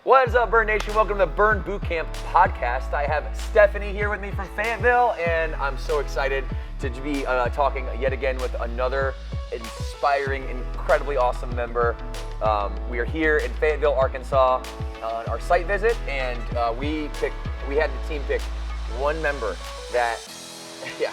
What is up, Burn Nation? Welcome to the Burn Bootcamp podcast. I have Stephanie here with me from Fayetteville, and I'm so excited to be talking yet again with another inspiring, incredibly awesome member. We are here in Fayetteville, Arkansas on our site visit, and we had the team pick one member that,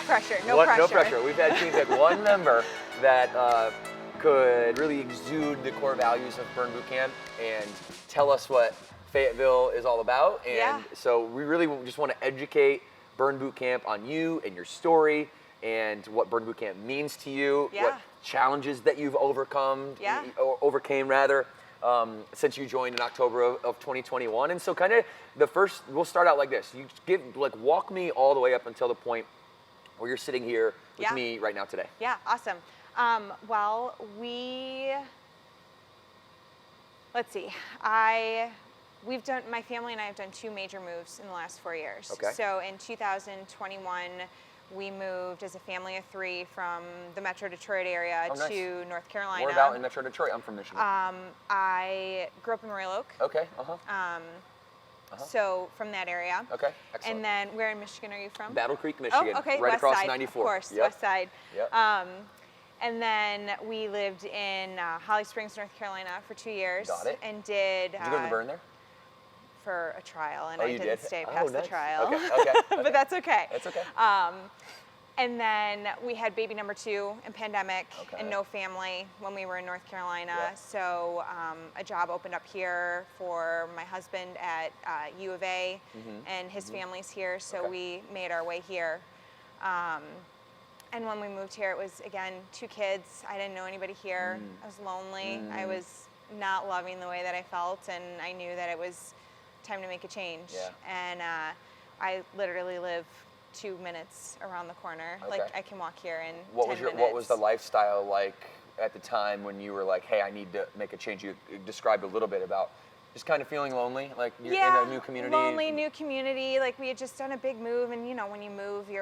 Pressure. No pressure. We've had team pick one member that could really exude the core values of Burn Bootcamp and tell us what Fayetteville is all about. And so we really just want to educate Burn Bootcamp on you and your story and what Burn Bootcamp means to you, what challenges that you've overcome, or overcame rather, since you joined in October of 2021. And so kind of we'll start out like this. You walk me all the way up until the point where you're sitting here with me right now today. Yeah, awesome. Let's see. My family and I have done two major moves in the last 4 years. Okay. So in 2021, we moved as a family of three from the Metro Detroit area to North Carolina. Where about in Metro Detroit? I'm from Michigan. I grew up in Royal Oak. Okay. So from that area. Okay. Excellent. And then where in Michigan are you from? Battle Creek, Michigan. Oh, okay. Right West across side, 94. Of course, Yep. West side. Yep. And then we lived in Holly Springs, North Carolina for 2 years. Got it. And did you go to the Burn there? For a trial, and Oh, I you didn't did? stay past the Nice. trial. Okay. But that's okay. That's okay. And then we had baby number 2 in pandemic and no family when we were in North Carolina. Yeah. So a job opened up here for my husband at U of A, and his family's here. So we made our way here. And when we moved here, it was, again, 2 kids. I didn't know anybody here. I was lonely. I was not loving the way that I felt, and I knew that it was time to make a change. Yeah. And I literally live 2 minutes around the corner. Okay. Like, I can walk here in 10 minutes. What was the lifestyle like at the time when you were like, hey, I need to make a change? You described a little bit about just kind of feeling lonely, like you're in a new community. Lonely, new community. Like, we had just done a big move, and when you move, you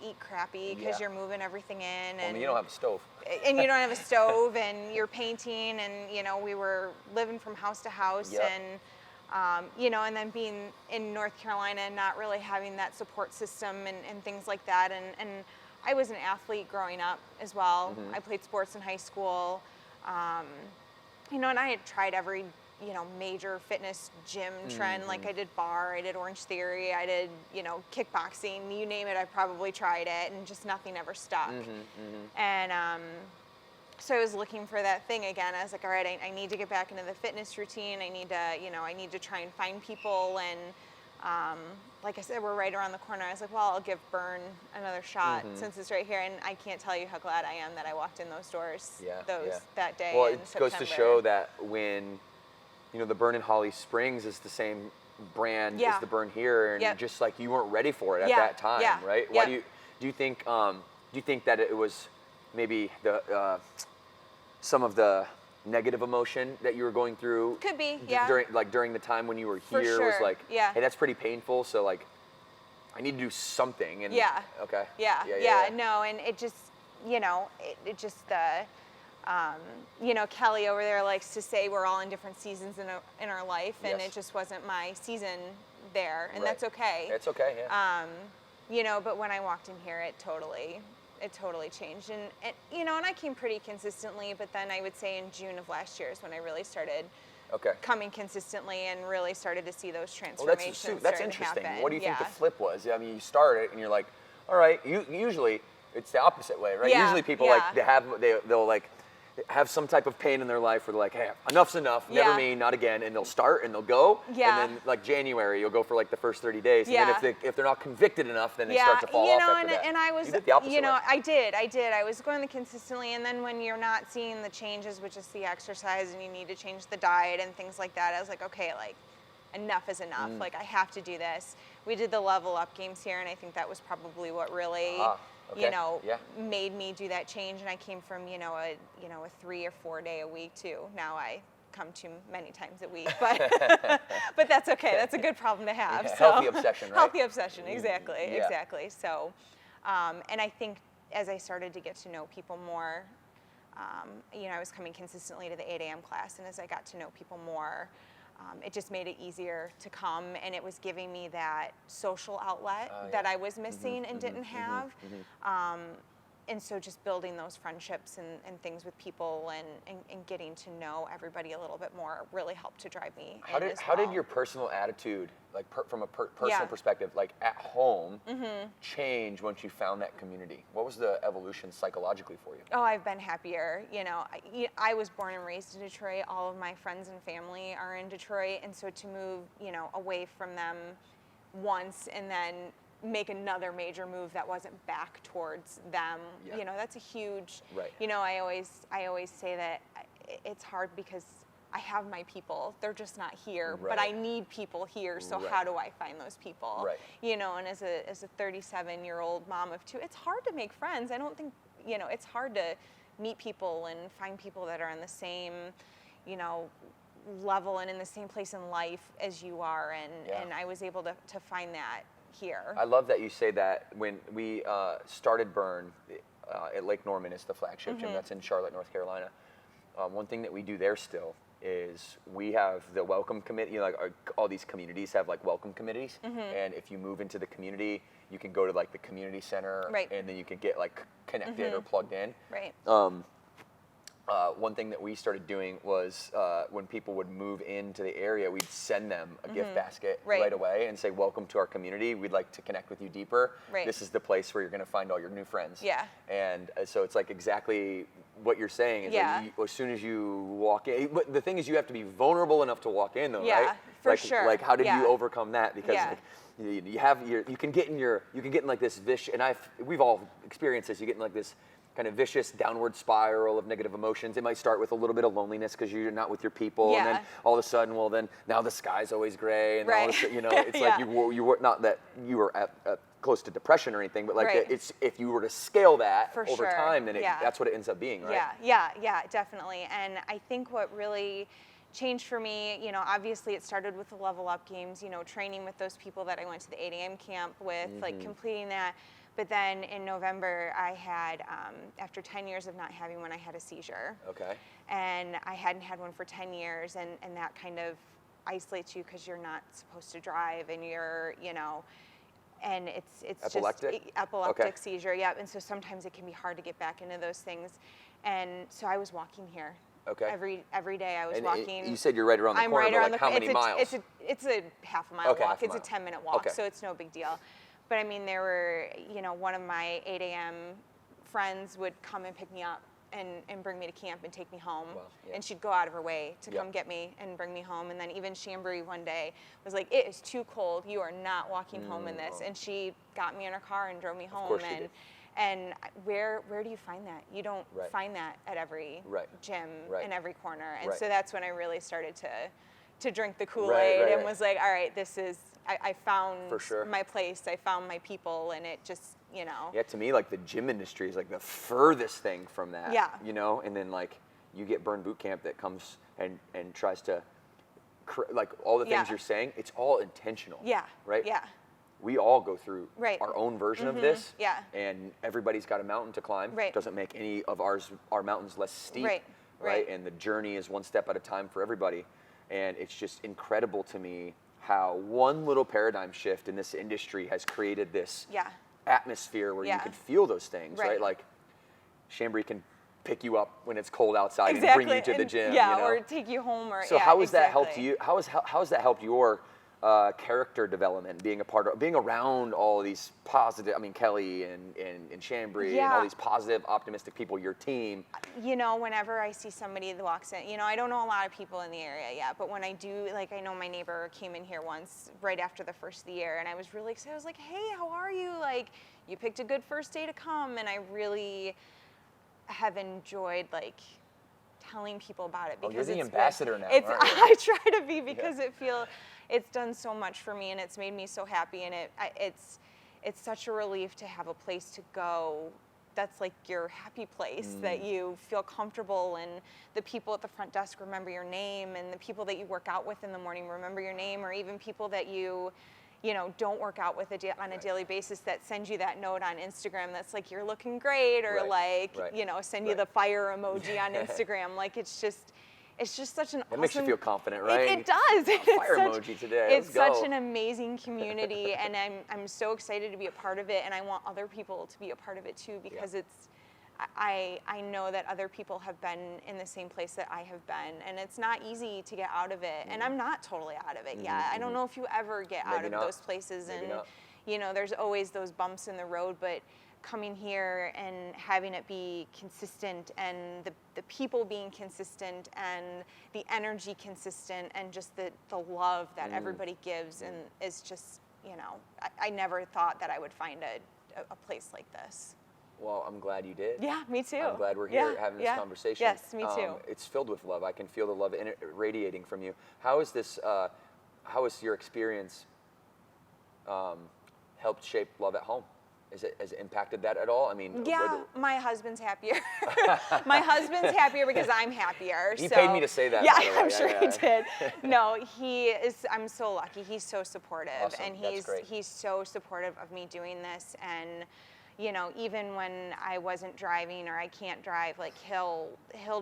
eat crappy because you're moving everything in. And you don't have a stove. And you don't have a stove, and you're painting, and we were living from house to house, and and then being in North Carolina and not really having that support system and things like that. And I was an athlete growing up as well. I played sports in high school, and I had tried every major fitness gym trend. Like, I did bar, I did Orange Theory, I did, kickboxing, you name it, I probably tried it, and just nothing ever stuck. And so I was looking for that thing again. I was like, all right, I need to get back into the fitness routine. I need to try and find people. And like I said, we're right around the corner. I was like, well, I'll give Burn another shot since it's right here. And I can't tell you how glad I am that I walked in those doors that day. Well, in it September. goes to show that when the Burn in Holly Springs is the same brand as the Burn here, and just like you weren't ready for it at that time, right? Why do you think that it was maybe the some of the negative emotion that you were going through? Could be, during the time when you were here was like, hey, that's pretty painful, so like I need to do something. And okay. No, and it just it just Kelly over there likes to say we're all in different seasons in our life, and it just wasn't my season there, and that's okay. It's okay, but when I walked in here, it totally changed, and I came pretty consistently, but then I would say in June of last year is when I really started coming consistently and really started to see those transformations. That's interesting. Happen. What do you think the flip was? I mean, you start it and you're like, all right, usually it's the opposite way, right? Usually people they'll like have some type of pain in their life where they're like, hey, enough's enough, never me, not again, and they'll start and they'll go, and then like January, you'll go for like the first 30 days, and then if they're not convicted enough, then they start to fall off after that. And I was, you did the opposite way. I did. I was going consistently, and then when you're not seeing the changes, which is the exercise, and you need to change the diet and things like that, I was like, okay, like enough is enough. Like, I have to do this. We did the level up games here, and I think that was probably what really made me do that change. And I came from a 3 or 4 day a week to now I come to many times a week, but that's okay. That's a good problem to have. So. Healthy obsession, right? Healthy obsession, exactly. So, and I think as I started to get to know people more, I was coming consistently to the 8 a.m. class, and as I got to know people more, it just made it easier to come, and it was giving me that social outlet that I was missing and didn't have. And so just building those friendships and things with people and getting to know everybody a little bit more really helped to drive me. How did your personal attitude, like from a personal perspective, like at home, change once you found that community? What was the evolution psychologically for you? Oh, I've been happier. You know, I was born and raised in Detroit. All of my friends and family are in Detroit. And so to move, you know, away from them once and then make another major move that wasn't back towards them, you know, that's a huge, you know, I always say that it's hard because I have my people, they're just not here, but I need people here, so how do I find those people? You know, and as a 37-year-old mom of two, it's hard to make friends. I don't think, you know, it's hard to meet people and find people that are in the same, you know, level and in the same place in life as you are, and I was able to find that here. I love that you say that. When we started Burn at Lake Norman, is the flagship gym that's in Charlotte, North Carolina. One thing that we do there still is we have the welcome committee. You know, like all these communities have like welcome committees, and if you move into the community, you can go to like the community center, and then you can get like connected or plugged in. One thing that we started doing was when people would move into the area, we'd send them a gift basket right away and say, welcome to our community. We'd like to connect with you deeper. This is the place where you're going to find all your new friends. And so it's like exactly what you're saying. Is like as soon as you walk in, but the thing is you have to be vulnerable enough to walk in though, right? For sure. Like how did you overcome that? Because like, you can get in like this vicious, and we've all experienced this, you get in like this kind of vicious downward spiral of negative emotions. It might start with a little bit of loneliness because you're not with your people, and then all of a sudden, well, then now the sky's always gray, and all of a sudden, you know, it's like you were not that you were at close to depression or anything, but like it's if you were to scale that over time, then that's what it ends up being, right? Yeah, definitely. And I think what really changed for me, you know, obviously it started with the Level Up games, you know, training with those people that I went to the 8 a.m. camp with, like completing that. But then in November, I had, after 10 years of not having one, I had a seizure. And I hadn't had one for 10 years, and that kind of isolates you because you're not supposed to drive, and you're, you know, and it's epileptic? Just epileptic seizure, and so sometimes it can be hard to get back into those things. And so I was walking here. Every day I was walking. You said you're right around the corner, right around like how many miles? It's a half a mile walk. It's a 10-minute walk, so it's no big deal. But I mean, there were, you know, one of my 8 a.m. friends would come and pick me up and bring me to camp and take me home. And she'd go out of her way to come get me and bring me home. And then even Chambry one day was like, it is too cold. You are not walking home in this. And she got me in her car and drove me home. Of course she did. And where do you find that? You don't find that at every gym in every corner. And so that's when I really started to drink the Kool-Aid and was like, all right, this is, I found my place, I found my people, and it just, you know. Yeah, to me, like the gym industry is like the furthest thing from that, you know, and then like you get Burn Boot Camp that comes and tries to, like all the things you're saying, it's all intentional, right? We all go through our own version of this, and everybody's got a mountain to climb. Doesn't make any of our mountains less steep, right? And the journey is one step at a time for everybody. And it's just incredible to me how one little paradigm shift in this industry has created this atmosphere where you can feel those things, right? Like Chambry can pick you up when it's cold outside and bring you to the gym, you know? Or take you home, or so how has that helped you? How has that helped your character development, being around all these positive, I mean, Kelly and Chambry and all these positive, optimistic people, your team? You know, whenever I see somebody that walks in, you know, I don't know a lot of people in the area yet, but when I do, like, I know my neighbor came in here once right after the first of the year, and I was really excited. I was like, hey, how are you? Like, you picked a good first day to come, and I really have enjoyed, like, telling people about it. Because you're the ambassador now, aren't you? I try to be, because it's done so much for me, and it's made me so happy, and it's such a relief to have a place to go that's like your happy place, that you feel comfortable, and the people at the front desk remember your name, and the people that you work out with in the morning remember your name, or even people that you know, don't work out with on a daily basis that send you that note on Instagram that's like, you're looking great, or like, you know, send you the fire emoji on Instagram. Like, it's it's just such an That makes you feel confident, right? It does. Fire emoji today. It's such an amazing community, and I'm so excited to be a part of it, and I want other people to be a part of it too, because I know that other people have been in the same place that I have been, and it's not easy to get out of it, and I'm not totally out of it yet. I don't know if you ever get out of those places, and there's always those bumps in the road, but coming here and having it be consistent, and the people being consistent, and the energy consistent, and just the love that everybody gives, and is just, I never thought that I would find a place like this. Well, I'm glad you did. Yeah, me too. I'm glad we're here having this conversation. Yes, me too. It's filled with love. I can feel the love radiating from you. How is this? How has your experience helped shape love at home? Has it impacted that at all? I mean, my husband's happier. My husband's happier because I'm happier. He paid me to say that. Yeah, I'm sure he did. No, he is. I'm so lucky. He's so supportive, awesome. And That's great. he's so supportive of me doing this. And even when I wasn't driving or I can't drive, like he'll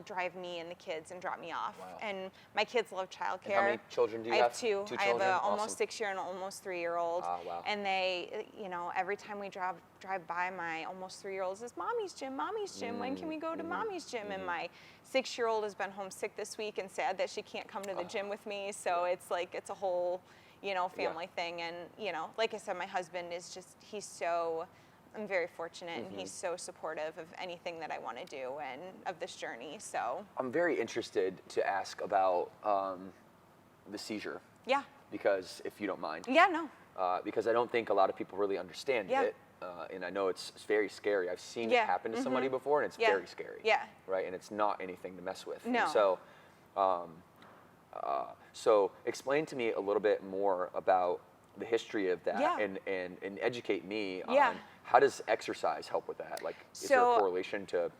drive me and the kids and drop me off. Wow. And my kids love childcare. And how many children do you have? I have two. Two I have children? a almost 6-year and an almost 3-year-old. Oh, wow. And they, every time we drive by, my almost 3-year-old says, "Mommy's gym, Mommy's gym. When can we go to Mommy's gym?" And my 6-year-old has been homesick this week and sad that she can't come to the gym with me. So it's like it's a whole, family thing. And like I said, my husband is I'm very fortunate, and he's so supportive of anything that I want to do and of this journey. So I'm very interested to ask about the seizure. Yeah. Because if you don't mind. Yeah, no. Because I don't think a lot of people really understand it. And I know it's very scary. I've seen it happen to somebody before, and it's very scary. Yeah. Right? And it's not anything to mess with. No. And so explain to me a little bit more about the history of that, and educate me on how does exercise help with that? Like, is there a correlation to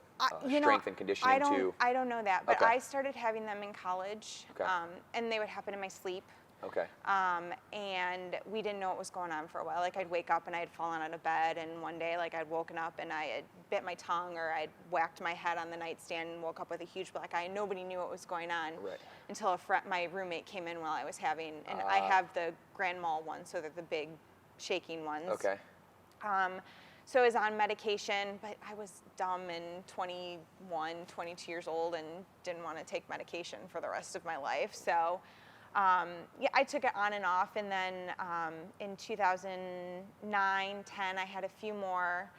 strength and conditioning too? I don't know that, but I started having them in college, and they would happen in my sleep. Okay. And we didn't know what was going on for a while. Like, I'd wake up and I had fallen out of bed, and one day, like, I'd woken up and I had bit my tongue, or I'd whacked my head on the nightstand and woke up with a huge black eye. Nobody knew what was going on until my roommate came in while I was having, and I have the grand mal ones, so they're the big shaking ones. Okay. So I was on medication, but I was dumb and 21, 22 years old, and didn't want to take medication for the rest of my life. So I took it on and off, and then in 2009, 10, I had a few more,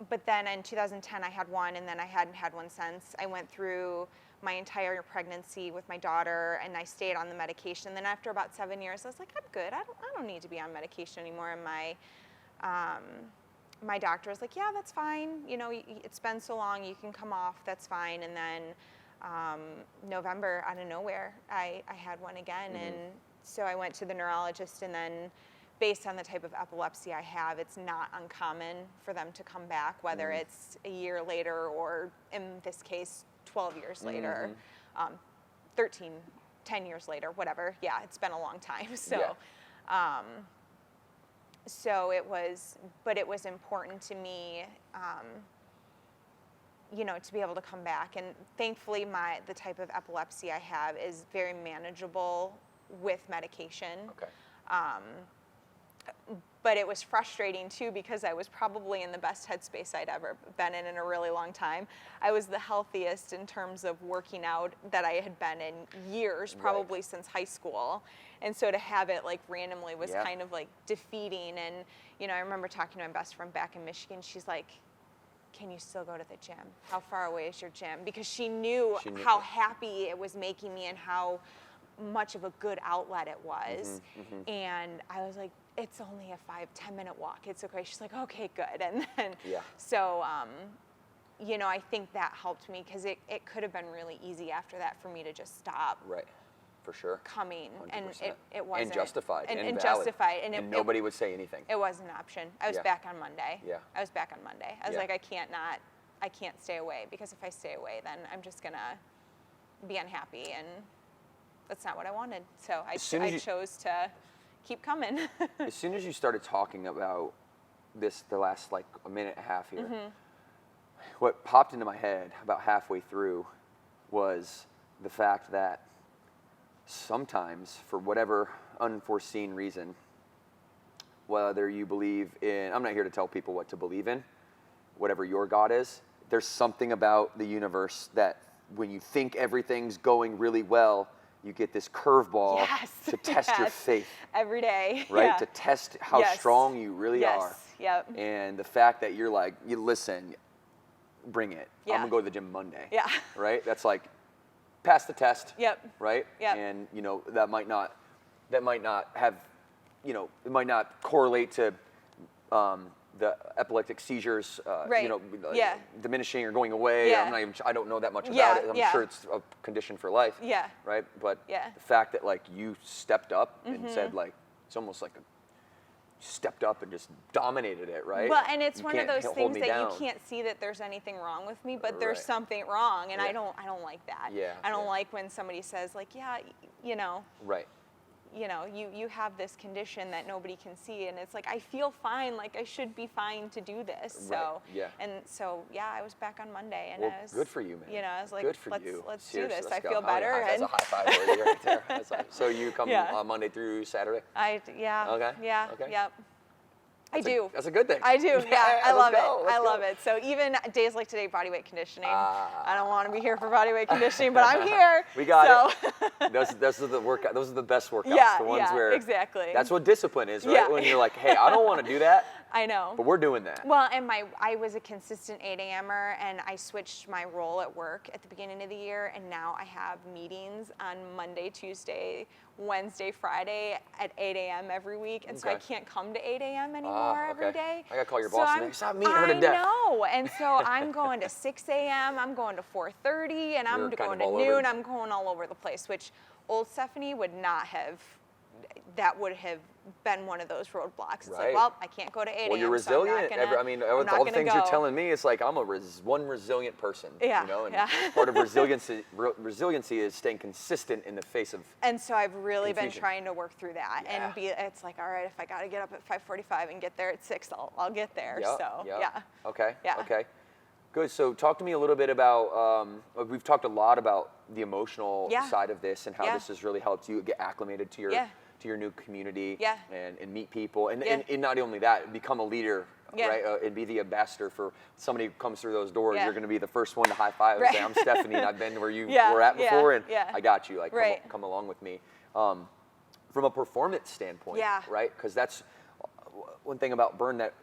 but then in 2010 I had one, and then I hadn't had one since. I went through my entire pregnancy with my daughter, and I stayed on the medication. And then after about 7 years, I was like, I'm good. I don't need to be on medication anymore. And my doctor was like, yeah, that's fine. It's been so long, you can come off. That's fine. And then November, out of nowhere, I had one again. And so I went to the neurologist, and then based on the type of epilepsy I have, it's not uncommon for them to come back, whether it's a year later or, in this case, 12 years later, 10 years later, whatever. Yeah, it's been a long time. So, so it was important to me, to be able to come back. And thankfully, the type of epilepsy I have is very manageable with medication. Okay. But it was frustrating too, because I was probably in the best headspace I'd ever been in a really long time. I was the healthiest in terms of working out that I had been in years, probably since high school. And so to have it like randomly was kind of like defeating. And, I remember talking to my best friend back in Michigan. She's like, can you still go to the gym? How far away is your gym? Because she knew how happy it was making me and how much of a good outlet it was. And I was like, it's only a 5-10 minute walk. It's okay. She's like, okay, good. And then, so, I think that helped me, because it could have been really easy after that for me to just stop. Right. For sure. Coming. 100%. And it wasn't. And justified. And valid. justified. And nobody would say anything. It wasn't an option. I was back on Monday. Yeah. I was back on Monday. I was like, I can't stay away, because if I stay away, then I'm just going to be unhappy, and that's not what I wanted. So I chose to keep coming. As soon as you started talking about this, the last a minute and a half here, what popped into my head about halfway through was the fact that sometimes, for whatever unforeseen reason, whether you believe in, I'm not here to tell people what to believe in, whatever your God is, there's something about the universe that when you think everything's going really well, you get this curveball to test your faith. Every day. Right? Yeah. To test how strong you really are. Yep. And the fact that you're like, you listen, bring it. Yeah. I'm gonna go to the gym Monday. Yeah. Right? That's like, pass the test. Yep. Right? Yep. And that might not have, it might not correlate to the epileptic seizures, Right. diminishing or going away. Yeah. I don't know that much about it. I'm sure it's a condition for life. Yeah. Right? But Yeah. the fact that like you stepped up and said like, it's almost like stepped up and just dominated it, right? Well, and it's You one of can't those hold things me that down. you can't see that there's anything wrong with me, but there's Right. something wrong, and Yeah. I don't like that. Yeah, I don't yeah. like when somebody says like, Right. you have this condition that nobody can see, and it's like, I feel fine, like I should be fine to do this. Right, So yeah. And so I was back on Monday, and Well, I was good for you, man. I was like, Good for let's you. do Seriously, this. let's I go. feel Oh, yeah, better. that's a high five worthy right there. That's like, so you come Yeah. Monday through Saturday? Okay. Okay. Yep. That's I do. That's a good thing. I do. Yeah, I love let's go, it. let's I go. love it. So even days like today, body weight conditioning. I don't want to be here for body weight conditioning, but I'm here. We got it. Those are the workout. Those are the best workouts. Yeah, the ones yeah, where exactly. That's what discipline is, right? Yeah. When you're like, hey, I don't want to do that, I know. but we're doing that. Well, and I was a consistent 8 a.m.er, and I switched my role at work at the beginning of the year, and now I have meetings on Monday, Tuesday, Wednesday, Friday at 8 a.m. every week, and so I Okay. can't come to 8 a.m. anymore every day. I gotta call your So boss I'm- and say, stop meeting her to death. I know, and so I'm going to 6 a.m., I'm going to 4:30, and I'm You're kind going of to all over. noon, I'm going all over the place, which old Stephanie would not have. That would have been one of those roadblocks. It's Right. like, well, I can't go to 8 a.m. Well, you're so I'm not resilient. gonna- I'm not all the gonna things you're go. telling me, it's like I'm one resilient person. Yeah, And yeah. part of resiliency is staying consistent in the face of. And so I've really been confusion. trying to work through that Yeah. it's like, all right, if I got to get up at 5:45 and get there at 6, I'll get there. Yep, So, yep. yeah. Okay. Yeah. Okay. Good. So talk to me a little bit about. We've talked a lot about the emotional Yeah. side of this and how Yeah. this has really helped you get acclimated to your Yeah. new community. Yeah. And meet people and, Yeah. and not only that, become a leader. Yeah. Right, and be the ambassador for somebody who comes through those doors. Yeah. You're going to be the first one to high five and Right. say, "I'm Stephanie, and I've been where you Yeah, were at yeah, before, and yeah. I got you. Like, Right. come along with me." From a performance standpoint, Yeah. right? Because that's one thing about Burn that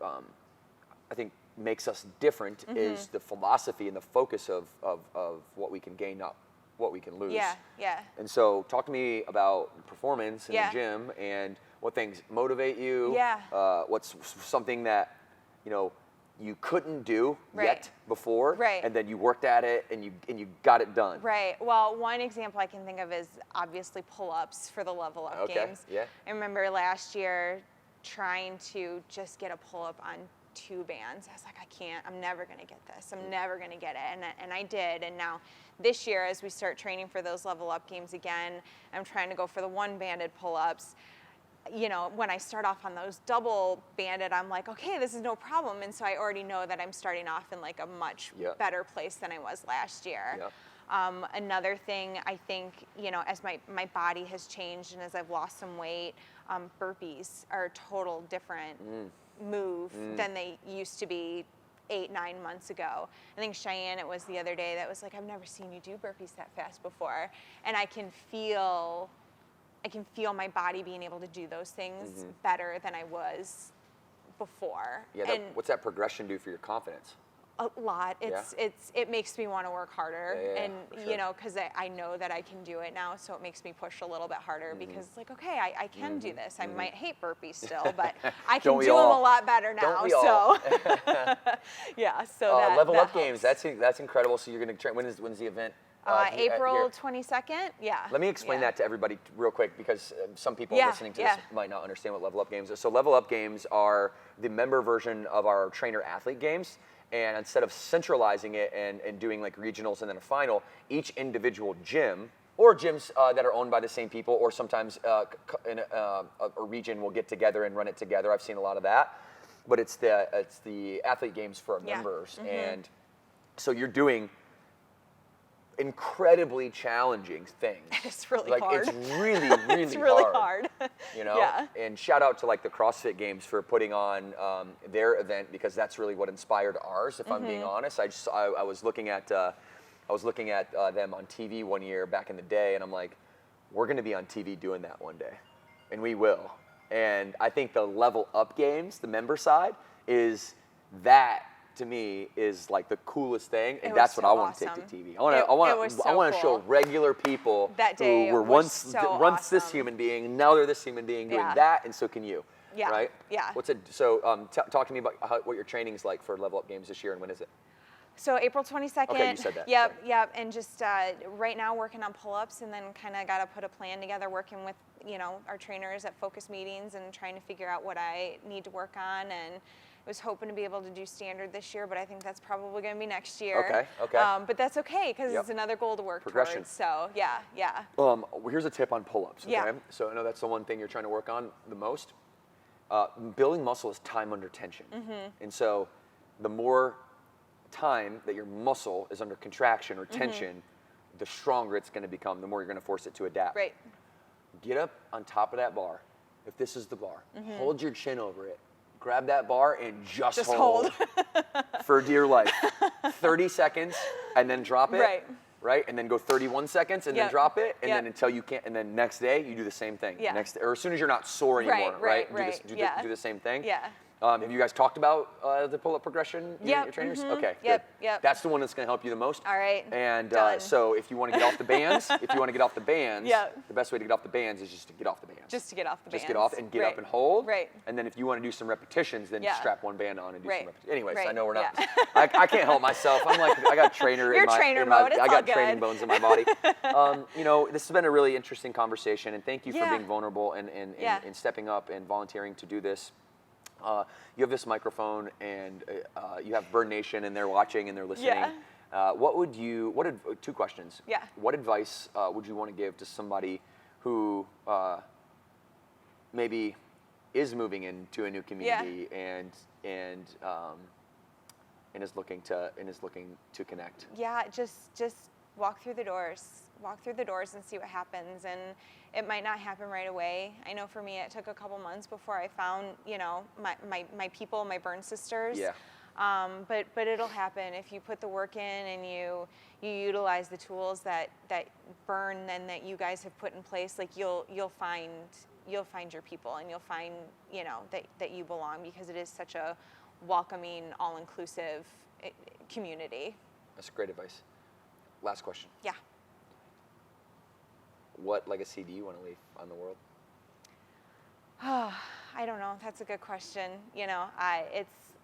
I think makes us different is the philosophy and the focus of what we can gain, not what we can lose. Yeah, yeah. And so talk to me about performance in Yeah. the gym and what things motivate you. Yeah. What's something that, you couldn't do Right. yet before. Right. And then you worked at it and you got it done. Right. Well, one example I can think of is obviously pull-ups for the level up Okay, games. yeah. I remember last year trying to just get a pull-up on 2 bands. I was like, I'm never going to get this. I'm never going to get it. And I did. And now this year, as we start training for those level up games again, I'm trying to go for the 1-banded pull-ups. When I start off on those double banded, I'm like, okay, this is no problem. And so I already know that I'm starting off in like a much Yep. better place than I was last year. Yep. Another thing, I think, as my body has changed and as I've lost some weight, burpees are a total different move than they used to be 8-9 months ago. I think Cheyenne, it was the other day, that was like, I've never seen you do burpees that fast before. And I can feel my body being able to do those things better than I was before. Yeah. And What's that progression do for your confidence? a lot. It makes me want to work harder, Yeah, and for sure. because I know that I can do it now, so it makes me push a little bit harder because it's like, okay, I can do this. I might hate burpees still, but I can Don't we do them all? a lot better now. Don't we all? So yeah, so that Level that Up Games. helps. That's incredible. So you're going to train. When's the event? April here? 22nd. Yeah. Let me explain Yeah. that to everybody real quick because some people Yeah, listening to yeah. this might not understand what Level Up Games is. So Level Up Games are the member version of our trainer athlete games. And instead of centralizing it and doing like regionals and then a final, each individual gym or gyms that are owned by the same people or sometimes in a region will get together and run it together. I've seen a lot of that. But it's the athlete games for our Yeah. members. And so you're doing incredibly challenging thing. It's really like, hard. It's really, really it's really hard. You know? Yeah. And shout out to like the CrossFit Games for putting on their event, because that's really what inspired ours, if I'm being honest. I was looking at them on TV one year back in the day, and I'm like, we're gonna be on TV doing that one day. And we will. And I think the Level Up Games, the member side, is that, to me, is like the coolest thing, and that's what I want to take to TV. I want to show regular people that day who were once this awesome. human being, now they're this human being doing that, and so can you. Yeah. Right? Yeah. So talk to me about what your training's like for Level Up Games this year, and when is it? So April 22nd. Okay, you said that. Yep. And just right now working on pull-ups, and then kind of got to put a plan together, working with our trainers at focus meetings and trying to figure out what I need to work on. And I was hoping to be able to do standard this year, but I think that's probably going to be next year. Okay. But that's okay, because it's another goal to work towards. So yeah. Here's a tip on pull-ups. Okay. Yeah. So I know that's the one thing you're trying to work on the most. Building muscle is time under tension, and so the more time that your muscle is under contraction or tension, the stronger it's going to become, the more you're going to force it to adapt. Right. Get up on top of that bar. If this is the bar, hold your chin over it. Grab that bar and just hold. For dear life. 30 seconds and then drop it. Right? And then go 31 seconds and then drop it. And then until you can't, and then next day you do the same thing. Or as soon as you're not sore anymore, right? Do the same thing. Yeah. Have you guys talked about the pull-up progression? Your trainers? Okay, good. Yep. That's the one that's going to help you the most. All right. And so if you want to get off the bands, the best way to get off the bands is just to get off the bands. Just to get off the bands. Just get off and get up and hold. Right. And then if you want to do some repetitions, then strap one band on and do some repetitions. Anyways, Right. I know we're not. I can't help myself. I'm like, I got trainer You're in my. trainer in my mode. It's I all got good. training bones in my body. This has been a really interesting conversation, and thank you for being vulnerable and stepping up and volunteering to do this. You have this microphone, and you have Burn Nation, and they're watching and they're listening. Two questions. Yeah. What advice would you want to give to somebody who maybe is moving into a new community and is looking to connect? Yeah, just walk through the doors. Walk through the doors and see what happens. And it might not happen right away. I know for me, it took a couple months before I found, my people, my Burn sisters. Yeah. But it'll happen if you put the work in and you utilize the tools that Burn and that you guys have put in place. Like you'll find your people, and you'll find that you belong, because it is such a welcoming, all-inclusive community. That's great advice. Last question. Yeah. What legacy do you want to leave on the world? I don't know. That's a good question.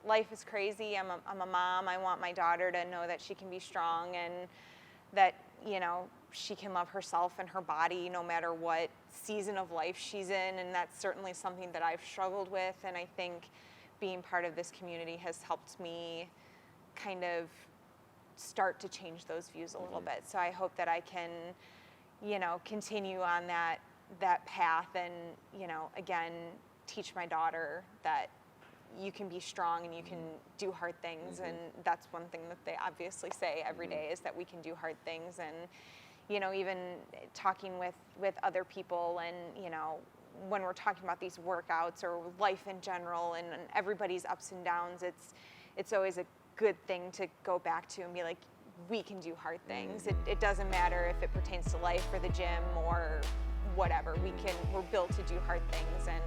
Life is crazy. I'm a mom. I want my daughter to know that she can be strong, and that she can love herself and her body no matter what season of life she's in. And that's certainly something that I've struggled with. And I think being part of this community has helped me kind of start to change those views a little bit. So I hope that I can continue on that path, and again, teach my daughter that you can be strong and you can do hard things. And that's one thing that they obviously say every day, is that we can do hard things. And even talking with other people, and when we're talking about these workouts or life in general, and everybody's ups and downs, it's always a good thing to go back to and be like, we can do hard things. It doesn't matter if it pertains to life or the gym or whatever. We're built to do hard things, and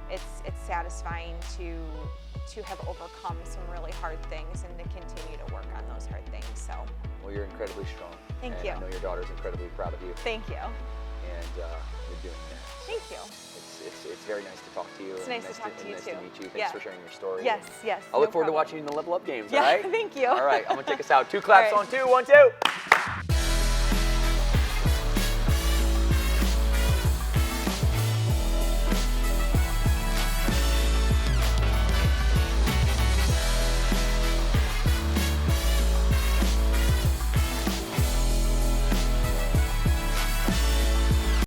it's satisfying to have overcome some really hard things and to continue to work on those hard things. So. Well, you're incredibly strong. Thank you. I know your daughter's incredibly proud of you. Thank you. And you're doing that. Thank you. It's very nice to talk to you. It's nice to talk to you nice too. to meet you. Thanks for sharing your story. Yes. I look forward to watching you in the Level Up Games. Yeah, all right? thank you. All right, I'm gonna take us out. 2 claps on 2. 1, 2.